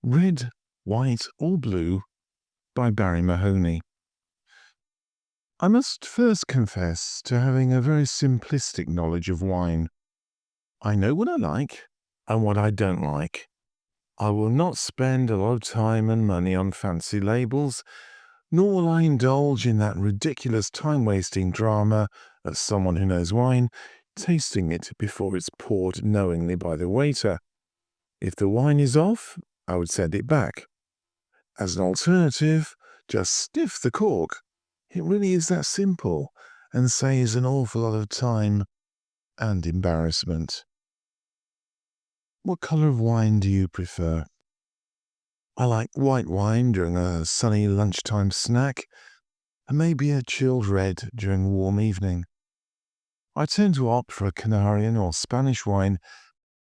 Red, White or Blue by Barrie Mahoney. I must first confess to having a very simplistic knowledge of wine. I know what I like and what I don't like. I will not spend a lot of time and money on fancy labels, nor will I indulge in that ridiculous time-wasting drama of someone who knows wine tasting it before it's poured knowingly by the waiter. If the wine is off, I would send it back. As an alternative, just sniff the cork. It really is that simple and saves an awful lot of time and embarrassment. What colour of wine do you prefer? I like white wine during a sunny lunchtime snack and maybe a chilled red during a warm evening. I tend to opt for a Canarian or Spanish wine,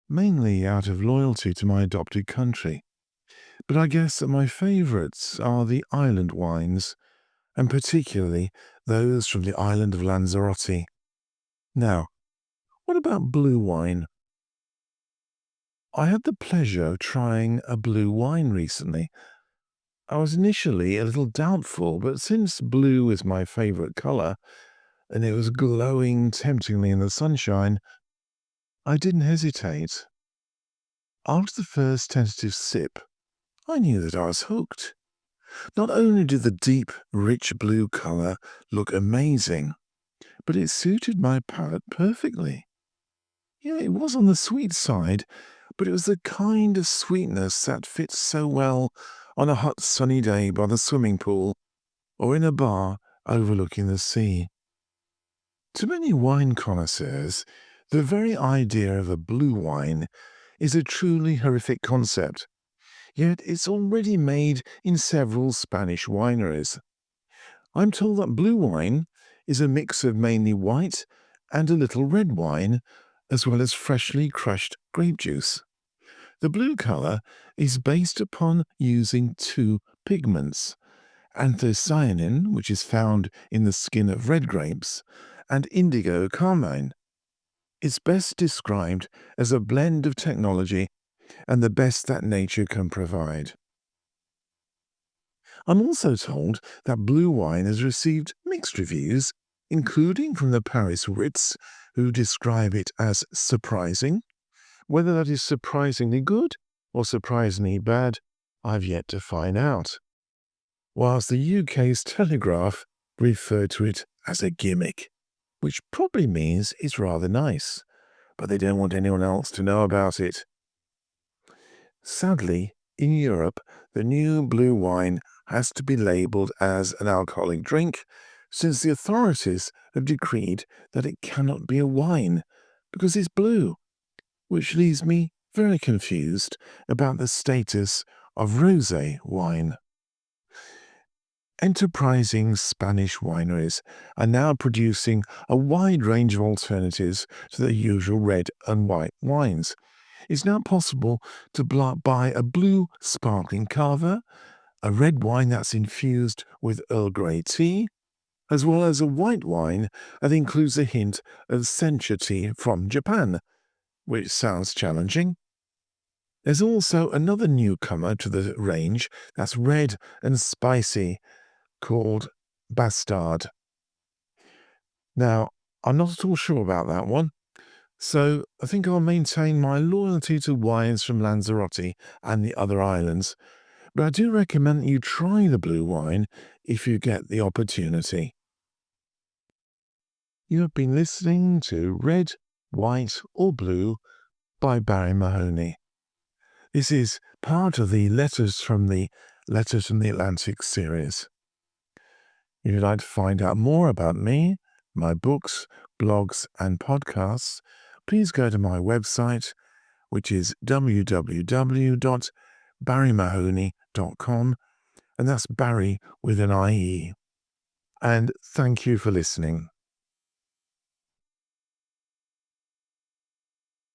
mainly out of loyalty to my adopted country. But I guess that my favourites are the island wines, and particularly those from the island of Lanzarote. Now, what about blue wine? I had the pleasure of trying a blue wine recently. I was initially a little doubtful, but since blue is my favourite colour, and it was glowing temptingly in the sunshine, I didn't hesitate. After the first tentative sip, I knew that I was hooked. Not only did the deep, rich blue colour look amazing, but it suited my palate perfectly. Yeah, it was on the sweet side, but it was the kind of sweetness that fits so well on a hot sunny day by the swimming pool or in a bar overlooking the sea. To many wine connoisseurs, the very idea of a blue wine is a truly horrific concept, yet it's already made in several Spanish wineries. I'm told that blue wine is a mix of mainly white and a little red wine, as well as freshly crushed grape juice. The blue colour is based upon using two pigments, anthocyanin, which is found in the skin of red grapes, and indigo carmine. It's best described as a blend of technology and the best that nature can provide. I'm also told that blue wine has received mixed reviews, including from the Paris Ritz, who describe it as surprising. Whether that is surprisingly good or surprisingly bad, I've yet to find out. Whilst the UK's Telegraph referred to it as a gimmick, which probably means it's rather nice, but they don't want anyone else to know about it. Sadly, in Europe, the new blue wine has to be labelled as an alcoholic drink, since the authorities have decreed that it cannot be a wine because it's blue, which leaves me very confused about the status of rosé wine. Enterprising Spanish wineries are now producing a wide range of alternatives to the usual red and white wines. It's now possible to buy a blue sparkling cava, a red wine that's infused with Earl Grey tea, as well as a white wine that includes a hint of sencha tea from Japan, which sounds challenging. There's also another newcomer to the range that's red and spicy, called Bastard. Now, I'm not at all sure about that one, so I think I'll maintain my loyalty to wines from Lanzarote and the other islands, but I do recommend that you try the blue wine if you get the opportunity. You have been listening to Red, White or Blue by Barrie Mahoney. This is part of the Letters from the Atlantic series. If you'd like to find out more about me, my books, blogs and podcasts, please go to my website, which is www.barriemahoney.com, and that's Barrie with an IE. And thank you for listening.